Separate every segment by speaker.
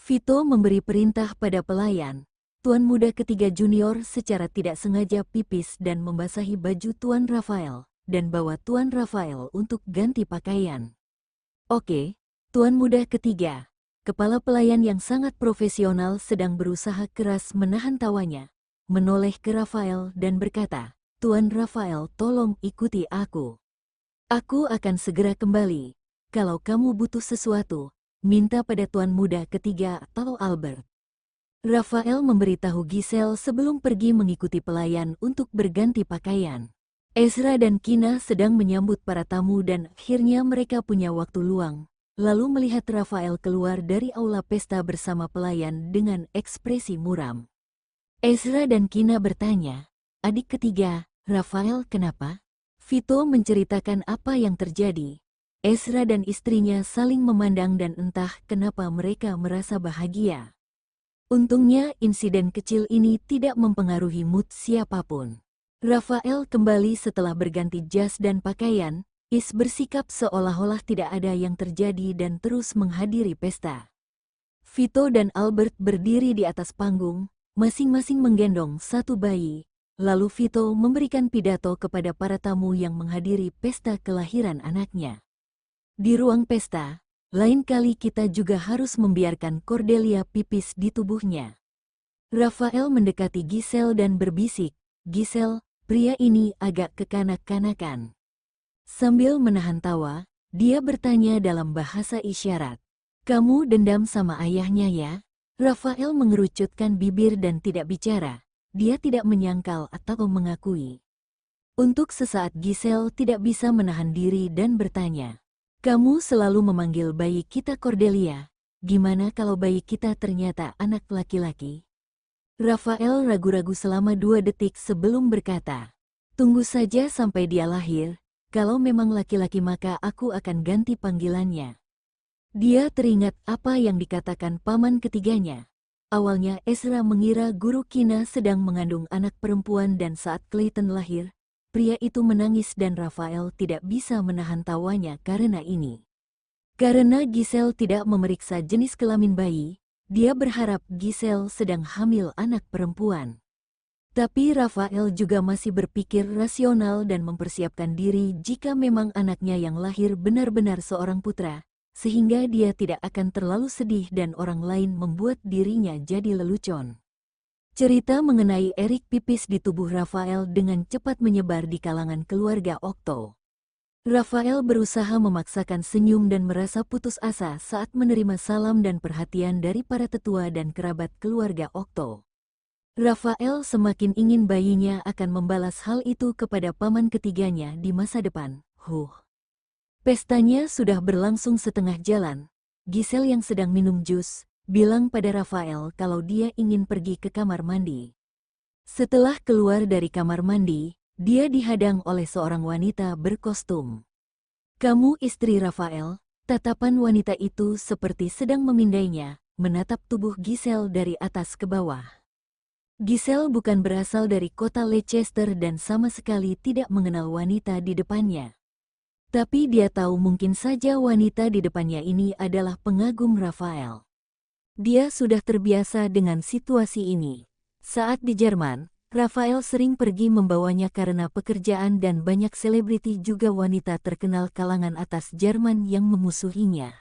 Speaker 1: Vito memberi perintah pada pelayan. Tuan muda ketiga junior secara tidak sengaja pipis dan membasahi baju Tuan Rafael, dan bawa Tuan Rafael untuk ganti pakaian. Oke, Tuan muda ketiga. Kepala pelayan yang sangat profesional sedang berusaha keras menahan tawanya, menoleh ke Rafael dan berkata, Tuan Rafael, tolong ikuti aku. Aku akan segera kembali. Kalau kamu butuh sesuatu, minta pada Tuan muda ketiga atau Albert. Rafael memberitahu Giselle sebelum pergi mengikuti pelayan untuk berganti pakaian. Ezra dan Kina sedang menyambut para tamu dan akhirnya mereka punya waktu luang, lalu melihat Rafael keluar dari aula pesta bersama pelayan dengan ekspresi muram. Ezra dan Kina bertanya, adik ketiga, Rafael kenapa? Vito menceritakan apa yang terjadi. Ezra dan istrinya saling memandang dan entah kenapa mereka merasa bahagia. Untungnya insiden kecil ini tidak mempengaruhi mood siapapun. Rafael kembali setelah berganti jas dan pakaian, bersikap seolah-olah tidak ada yang terjadi dan terus menghadiri pesta. Vito dan Albert berdiri di atas panggung, masing-masing menggendong satu bayi, lalu Vito memberikan pidato kepada para tamu yang menghadiri pesta kelahiran anaknya. Di ruang pesta, lain kali kita juga harus membiarkan Cordelia pipis di tubuhnya. Rafael mendekati Giselle dan berbisik, Giselle, pria ini agak kekanak-kanakan. Sambil menahan tawa, dia bertanya dalam bahasa isyarat. Kamu dendam sama ayahnya ya? Rafael mengerucutkan bibir dan tidak bicara. Dia tidak menyangkal atau mengakui. Untuk sesaat Giselle tidak bisa menahan diri dan bertanya. Kamu selalu memanggil bayi kita Cordelia. Gimana kalau bayi kita ternyata anak laki-laki? Rafael ragu-ragu selama 2 detik sebelum berkata. Tunggu saja sampai dia lahir. Kalau memang laki-laki maka aku akan ganti panggilannya. Dia teringat apa yang dikatakan paman ketiganya. Awalnya Ezra mengira guru Kina sedang mengandung anak perempuan dan saat Clayton lahir, pria itu menangis dan Rafael tidak bisa menahan tawanya karena ini. Karena Giselle tidak memeriksa jenis kelamin bayi, dia berharap Giselle sedang hamil anak perempuan. Tapi Rafael juga masih berpikir rasional dan mempersiapkan diri jika memang anaknya yang lahir benar-benar seorang putra, sehingga dia tidak akan terlalu sedih dan orang lain membuat dirinya jadi lelucon. Cerita mengenai Eric pipis di tubuh Rafael dengan cepat menyebar di kalangan keluarga Okto. Rafael berusaha memaksakan senyum dan merasa putus asa saat menerima salam dan perhatian dari para tetua dan kerabat keluarga Okto. Rafael semakin ingin bayinya akan membalas hal itu kepada paman ketiganya di masa depan. Pestanya sudah berlangsung setengah jalan. Giselle yang sedang minum jus bilang pada Rafael kalau dia ingin pergi ke kamar mandi. Setelah keluar dari kamar mandi, dia dihadang oleh seorang wanita berkostum. Kamu istri Rafael? Tatapan wanita itu seperti sedang memindainya, menatap tubuh Giselle dari atas ke bawah. Giselle bukan berasal dari kota Leicester dan sama sekali tidak mengenal wanita di depannya. Tapi dia tahu mungkin saja wanita di depannya ini adalah pengagum Rafael. Dia sudah terbiasa dengan situasi ini. Saat di Jerman, Rafael sering pergi membawanya karena pekerjaan dan banyak selebriti juga wanita terkenal kalangan atas Jerman yang memusuhinya.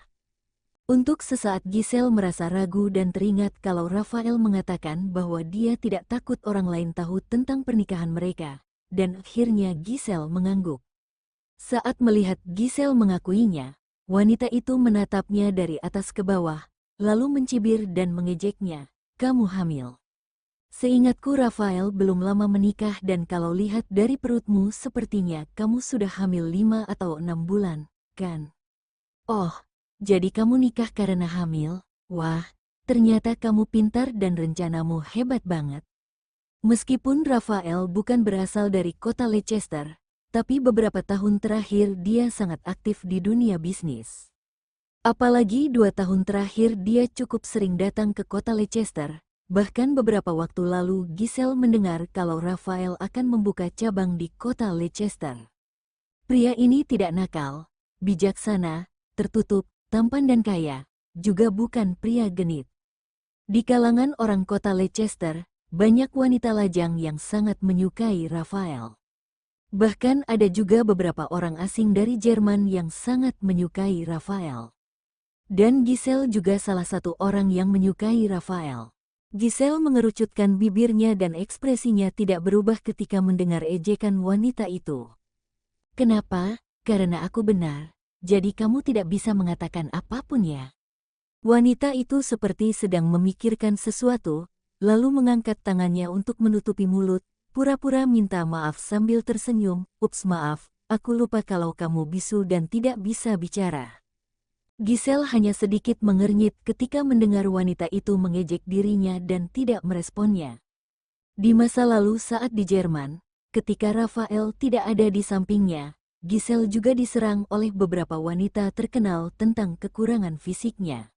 Speaker 1: Untuk sesaat Giselle merasa ragu dan teringat kalau Rafael mengatakan bahwa dia tidak takut orang lain tahu tentang pernikahan mereka, dan akhirnya Giselle mengangguk. Saat melihat Giselle mengakuinya, wanita itu menatapnya dari atas ke bawah, lalu mencibir dan mengejeknya, kamu hamil. Seingatku Rafael belum lama menikah dan kalau lihat dari perutmu sepertinya kamu sudah hamil 5 atau 6 bulan, kan? Oh, jadi kamu nikah karena hamil? Wah, ternyata kamu pintar dan rencanamu hebat banget. Meskipun Rafael bukan berasal dari kota Leicester, tapi beberapa tahun terakhir dia sangat aktif di dunia bisnis. Apalagi 2 tahun terakhir dia cukup sering datang ke kota Leicester, bahkan beberapa waktu lalu Giselle mendengar kalau Rafael akan membuka cabang di kota Leicester. Pria ini tidak nakal, bijaksana, tertutup, tampan dan kaya, juga bukan pria genit. Di kalangan orang kota Leicester, banyak wanita lajang yang sangat menyukai Rafael. Bahkan ada juga beberapa orang asing dari Jerman yang sangat menyukai Rafael. Dan Giselle juga salah satu orang yang menyukai Rafael. Giselle mengerucutkan bibirnya dan ekspresinya tidak berubah ketika mendengar ejekan wanita itu. Kenapa? Karena aku benar. Jadi kamu tidak bisa mengatakan apapun ya? Wanita itu seperti sedang memikirkan sesuatu, lalu mengangkat tangannya untuk menutupi mulut, pura-pura minta maaf sambil tersenyum. Ups, maaf, aku lupa kalau kamu bisu dan tidak bisa bicara. Giselle hanya sedikit mengernyit ketika mendengar wanita itu mengejek dirinya dan tidak meresponnya. Di masa lalu saat di Jerman, ketika Rafael tidak ada di sampingnya, Giselle juga diserang oleh beberapa wanita terkenal tentang kekurangan fisiknya.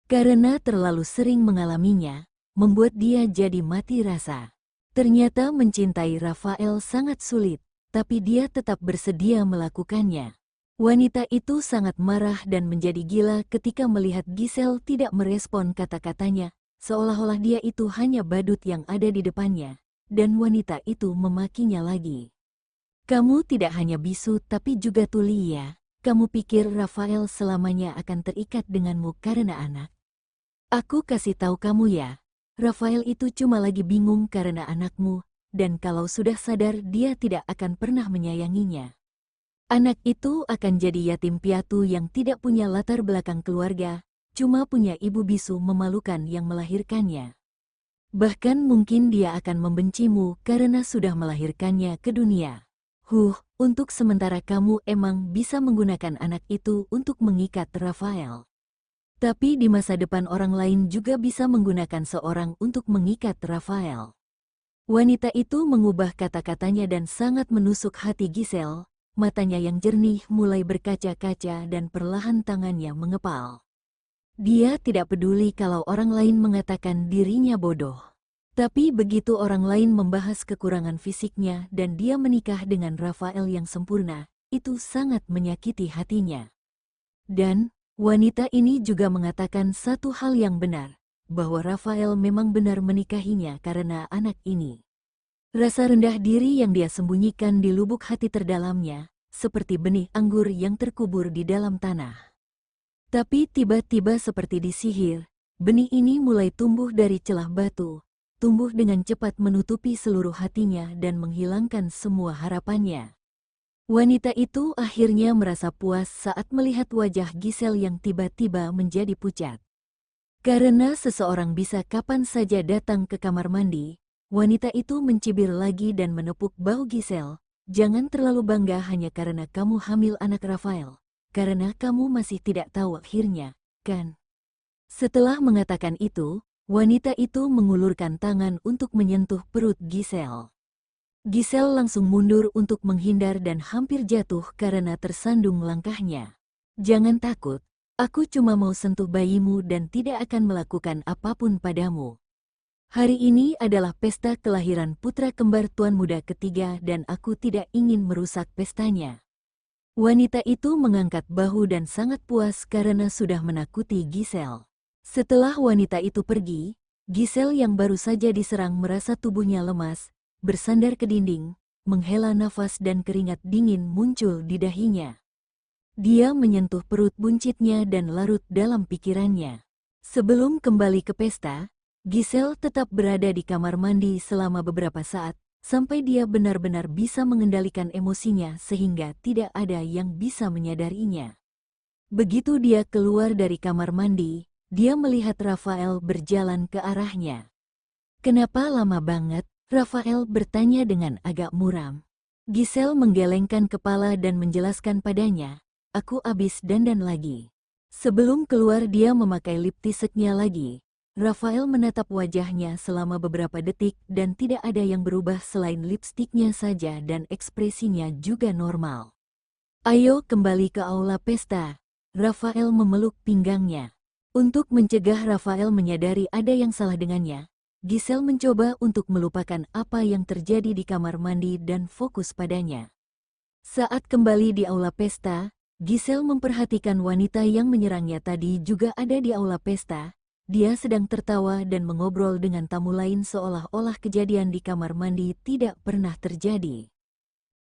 Speaker 1: Karena terlalu sering mengalaminya, membuat dia jadi mati rasa. Ternyata mencintai Rafael sangat sulit, tapi dia tetap bersedia melakukannya. Wanita itu sangat marah dan menjadi gila ketika melihat Giselle tidak merespon kata-katanya, seolah-olah dia itu hanya badut yang ada di depannya, dan wanita itu memakinya lagi. Kamu tidak hanya bisu tapi juga tuli ya. Kamu pikir Rafael selamanya akan terikat denganmu karena anak? Aku kasih tahu kamu ya, Rafael itu cuma lagi bingung karena anakmu, dan kalau sudah sadar dia tidak akan pernah menyayanginya. Anak itu akan jadi yatim piatu yang tidak punya latar belakang keluarga, cuma punya ibu bisu memalukan yang melahirkannya. Bahkan mungkin dia akan membencimu karena sudah melahirkannya ke dunia. Untuk sementara kamu emang bisa menggunakan anak itu untuk mengikat Rafael. Tapi di masa depan orang lain juga bisa menggunakan seorang untuk mengikat Rafael. Wanita itu mengubah kata-katanya dan sangat menusuk hati Giselle, matanya yang jernih mulai berkaca-kaca dan perlahan tangannya mengepal. Dia tidak peduli kalau orang lain mengatakan dirinya bodoh. Tapi begitu orang lain membahas kekurangan fisiknya dan dia menikah dengan Rafael yang sempurna, itu sangat menyakiti hatinya. Dan wanita ini juga mengatakan satu hal yang benar, bahwa Rafael memang benar menikahinya karena anak ini. Rasa rendah diri yang dia sembunyikan di lubuk hati terdalamnya, seperti benih anggur yang terkubur di dalam tanah. Tapi tiba-tiba seperti disihir, benih ini mulai tumbuh dari celah batu, tumbuh dengan cepat menutupi seluruh hatinya dan menghilangkan semua harapannya. Wanita itu akhirnya merasa puas saat melihat wajah Giselle yang tiba-tiba menjadi pucat. Karena seseorang bisa kapan saja datang ke kamar mandi, wanita itu mencibir lagi dan menepuk bahu Giselle. Jangan terlalu bangga hanya karena kamu hamil anak Rafael, karena kamu masih tidak tahu akhirnya, kan? Setelah mengatakan itu, wanita itu mengulurkan tangan untuk menyentuh perut Giselle. Giselle langsung mundur untuk menghindar dan hampir jatuh karena tersandung langkahnya. Jangan takut, aku cuma mau sentuh bayimu dan tidak akan melakukan apapun padamu. Hari ini adalah pesta kelahiran putra kembar tuan muda ketiga dan aku tidak ingin merusak pestanya. Wanita itu mengangkat bahu dan sangat puas karena sudah menakuti Giselle. Setelah wanita itu pergi, Giselle yang baru saja diserang merasa tubuhnya lemas, bersandar ke dinding, menghela nafas dan keringat dingin muncul di dahinya. Dia menyentuh perut buncitnya dan larut dalam pikirannya. Sebelum kembali ke pesta, Giselle tetap berada di kamar mandi selama beberapa saat, sampai dia benar-benar bisa mengendalikan emosinya sehingga tidak ada yang bisa menyadarinya. Begitu dia keluar dari kamar mandi, dia melihat Rafael berjalan ke arahnya. "Kenapa lama banget?" Rafael bertanya dengan agak muram. Giselle menggelengkan kepala dan menjelaskan padanya, "Aku abis dandan lagi." Sebelum keluar dia memakai lip tiseknya lagi. Rafael menatap wajahnya selama beberapa detik dan tidak ada yang berubah selain lipstiknya saja dan ekspresinya juga normal. "Ayo kembali ke aula pesta." Rafael memeluk pinggangnya. Untuk mencegah Rafael menyadari ada yang salah dengannya, Giselle mencoba untuk melupakan apa yang terjadi di kamar mandi dan fokus padanya. Saat kembali di aula pesta, Giselle memperhatikan wanita yang menyerangnya tadi juga ada di aula pesta, dia sedang tertawa dan mengobrol dengan tamu lain seolah-olah kejadian di kamar mandi tidak pernah terjadi.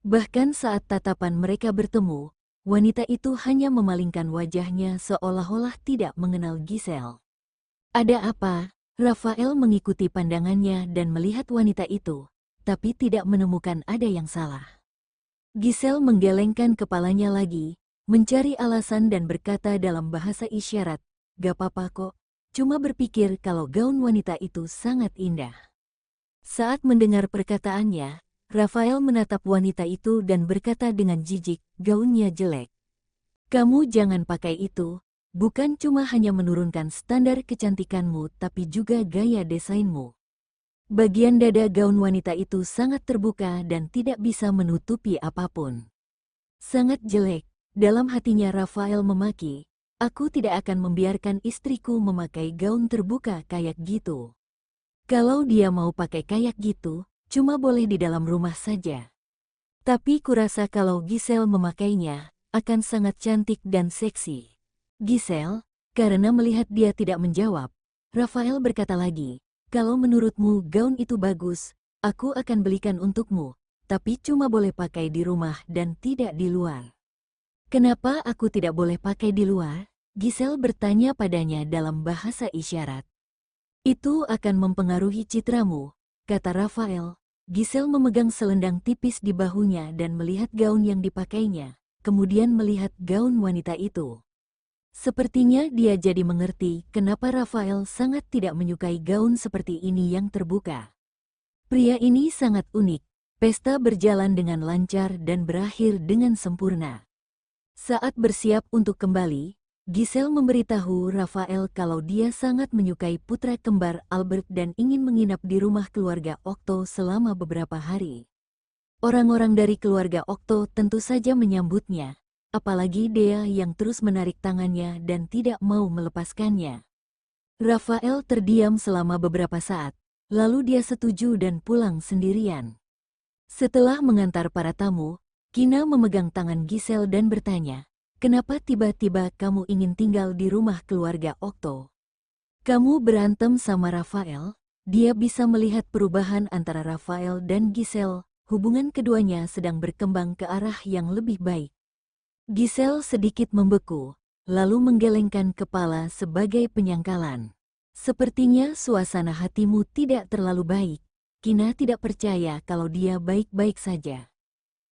Speaker 1: Bahkan saat tatapan mereka bertemu, wanita itu hanya memalingkan wajahnya seolah-olah tidak mengenal Giselle. Ada apa? Rafael mengikuti pandangannya dan melihat wanita itu, tapi tidak menemukan ada yang salah. Giselle menggelengkan kepalanya lagi, mencari alasan dan berkata dalam bahasa isyarat, "Gak apa-apa kok, cuma berpikir kalau gaun wanita itu sangat indah." Saat mendengar perkataannya, Rafael menatap wanita itu dan berkata dengan jijik, "Gaunnya jelek. Kamu jangan pakai itu, bukan cuma hanya menurunkan standar kecantikanmu tapi juga gaya desainmu." Bagian dada gaun wanita itu sangat terbuka dan tidak bisa menutupi apapun. Sangat jelek, dalam hatinya Rafael memaki, "Aku tidak akan membiarkan istriku memakai gaun terbuka kayak gitu. Kalau dia mau pakai kayak gitu, cuma boleh di dalam rumah saja. Tapi kurasa kalau Giselle memakainya, akan sangat cantik dan seksi." "Giselle?" Karena melihat dia tidak menjawab, Rafael berkata lagi, "Kalau menurutmu gaun itu bagus, aku akan belikan untukmu, tapi cuma boleh pakai di rumah dan tidak di luar." "Kenapa aku tidak boleh pakai di luar?" Giselle bertanya padanya dalam bahasa isyarat. "Itu akan mempengaruhi citramu," kata Rafael. Giselle memegang selendang tipis di bahunya dan melihat gaun yang dipakainya, kemudian melihat gaun wanita itu. Sepertinya dia jadi mengerti kenapa Rafael sangat tidak menyukai gaun seperti ini yang terbuka. Pria ini sangat unik. Pesta berjalan dengan lancar dan berakhir dengan sempurna. Saat bersiap untuk kembali, Giselle memberitahu Rafael kalau dia sangat menyukai putra kembar Albert dan ingin menginap di rumah keluarga Okto selama beberapa hari. Orang-orang dari keluarga Okto tentu saja menyambutnya, apalagi Dea yang terus menarik tangannya dan tidak mau melepaskannya. Rafael terdiam selama beberapa saat, lalu dia setuju dan pulang sendirian. Setelah mengantar para tamu, Kina memegang tangan Giselle dan bertanya, "Kenapa tiba-tiba kamu ingin tinggal di rumah keluarga Okto? Kamu berantem sama Rafael?" Dia bisa melihat perubahan antara Rafael dan Giselle, hubungan keduanya sedang berkembang ke arah yang lebih baik. Giselle sedikit membeku, lalu menggelengkan kepala sebagai penyangkalan. "Sepertinya suasana hatimu tidak terlalu baik." Kina tidak percaya kalau dia baik-baik saja.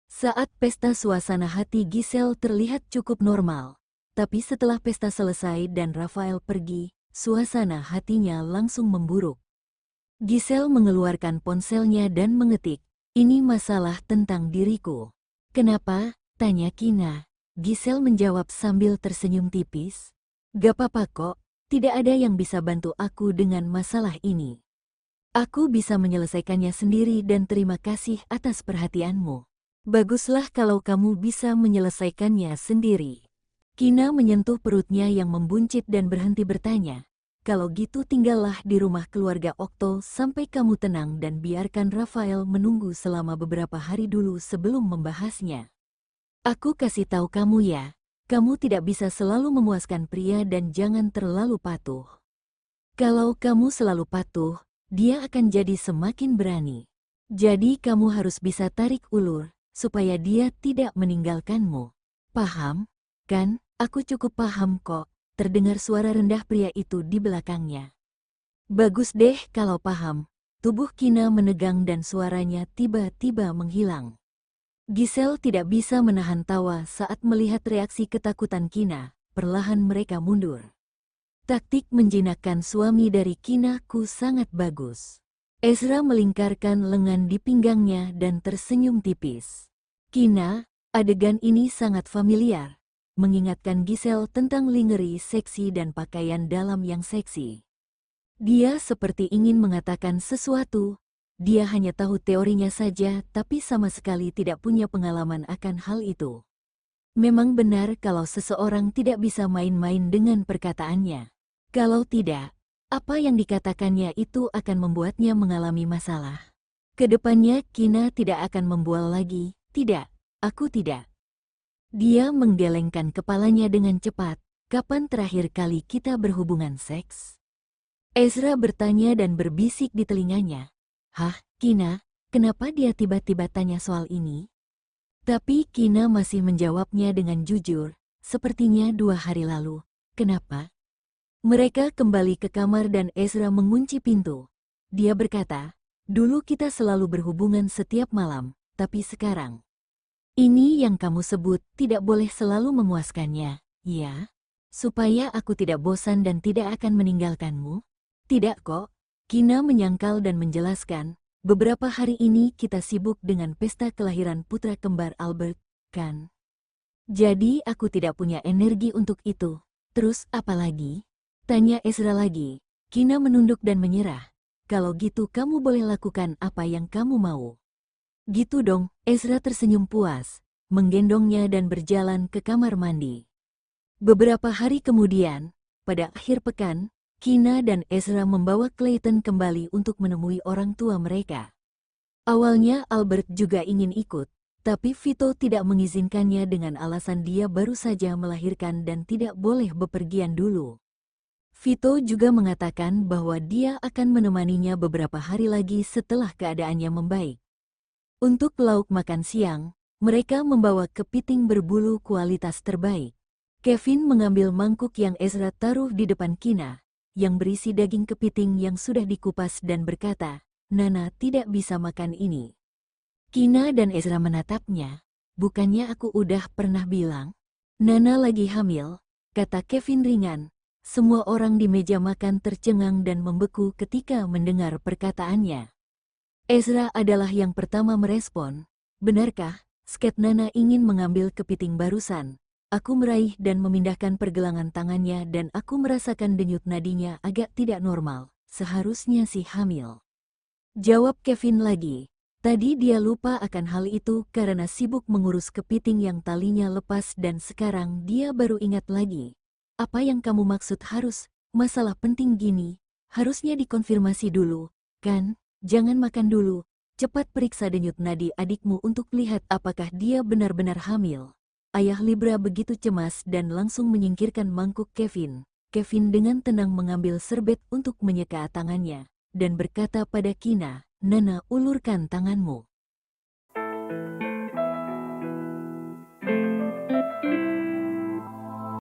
Speaker 1: Saat pesta suasana hati Giselle terlihat cukup normal, tapi setelah pesta selesai dan Rafael pergi, suasana hatinya langsung memburuk. Giselle mengeluarkan ponselnya dan mengetik, "Ini masalah tentang diriku." "Kenapa?" tanya Kina. Giselle menjawab sambil tersenyum tipis, "Gak apa-apa kok, tidak ada yang bisa bantu aku dengan masalah ini. Aku bisa menyelesaikannya sendiri dan terima kasih atas perhatianmu." "Baguslah kalau kamu bisa menyelesaikannya sendiri." Kina menyentuh perutnya yang membuncit dan berhenti bertanya, "Kalau gitu tinggallah di rumah keluarga Okto sampai kamu tenang dan biarkan Rafael menunggu selama beberapa hari dulu sebelum membahasnya. Aku kasih tahu kamu ya, kamu tidak bisa selalu memuaskan pria dan jangan terlalu patuh. Kalau kamu selalu patuh, dia akan jadi semakin berani. Jadi kamu harus bisa tarik ulur, supaya dia tidak meninggalkanmu. Paham? Kan, aku cukup paham kok." Terdengar suara rendah pria itu di belakangnya. "Bagus deh kalau paham." Tubuh Kina menegang dan suaranya tiba-tiba menghilang. Giselle tidak bisa menahan tawa saat melihat reaksi ketakutan Kina. Perlahan mereka mundur. Taktik menjinakkan suami dari Kina-ku sangat bagus. Ezra melingkarkan lengan di pinggangnya dan tersenyum tipis. "Kina, adegan ini sangat familiar," mengingatkan Giselle tentang lingerie seksi dan pakaian dalam yang seksi. Dia seperti ingin mengatakan sesuatu. Dia hanya tahu teorinya saja tapi sama sekali tidak punya pengalaman akan hal itu. Memang benar kalau seseorang tidak bisa main-main dengan perkataannya. Kalau tidak, apa yang dikatakannya itu akan membuatnya mengalami masalah. Kedepannya Kina tidak akan membual lagi. "Tidak, aku tidak." Dia menggelengkan kepalanya dengan cepat. "Kapan terakhir kali kita berhubungan seks?" Ezra bertanya dan berbisik di telinganya. Hah, Kina, kenapa dia tiba-tiba tanya soal ini? Tapi Kina masih menjawabnya dengan jujur, sepertinya 2 hari lalu. Kenapa? Mereka kembali ke kamar dan Ezra mengunci pintu. Dia berkata, dulu kita selalu berhubungan setiap malam, tapi sekarang. Ini yang kamu sebut tidak boleh selalu memuaskannya, ya? Supaya aku tidak bosan dan tidak akan meninggalkanmu? Tidak kok, Kina menyangkal dan menjelaskan, beberapa hari ini kita sibuk dengan pesta kelahiran putra kembar Albert, kan? Jadi aku tidak punya energi untuk itu. Terus apa lagi? Tanya Ezra lagi. Kina menunduk dan menyerah. Kalau gitu kamu boleh lakukan apa yang kamu mau. Gitu dong, Ezra tersenyum puas, menggendongnya dan berjalan ke kamar mandi. Beberapa hari kemudian, pada akhir pekan, Kina dan Ezra membawa Clayton kembali untuk menemui orang tua mereka. Awalnya Albert juga ingin ikut, tapi Vito tidak mengizinkannya dengan alasan dia baru saja melahirkan dan tidak boleh bepergian dulu. Vito juga mengatakan bahwa dia akan menemaninya beberapa hari lagi setelah keadaannya membaik. Untuk lauk makan siang, mereka membawa kepiting berbulu kualitas terbaik. Kevin mengambil mangkuk yang Ezra taruh di depan Kina, yang berisi daging kepiting yang sudah dikupas dan berkata, Nana tidak bisa makan ini. Kina dan Ezra menatapnya. Bukannya aku udah pernah bilang? Nana lagi hamil, kata Kevin ringan. Semua orang di meja makan tercengang dan membeku ketika mendengar perkataannya. Ezra adalah yang pertama merespon. Benarkah, Sket Nana ingin mengambil kepiting barusan? Aku meraih dan memindahkan pergelangan tangannya dan aku merasakan denyut nadinya agak tidak normal. Seharusnya sih hamil. Jawab Kevin lagi. Tadi dia lupa akan hal itu karena sibuk mengurus kepiting yang talinya lepas dan sekarang dia baru ingat lagi. Apa yang kamu maksud harus? Masalah penting gini. Harusnya dikonfirmasi dulu, kan? Jangan makan dulu. Cepat periksa denyut nadi adikmu untuk lihat apakah dia benar-benar hamil. Ayah Libra begitu cemas dan langsung menyingkirkan mangkuk Kevin. Kevin dengan tenang mengambil serbet untuk menyeka tangannya dan berkata pada Kina, Nana ulurkan tanganmu.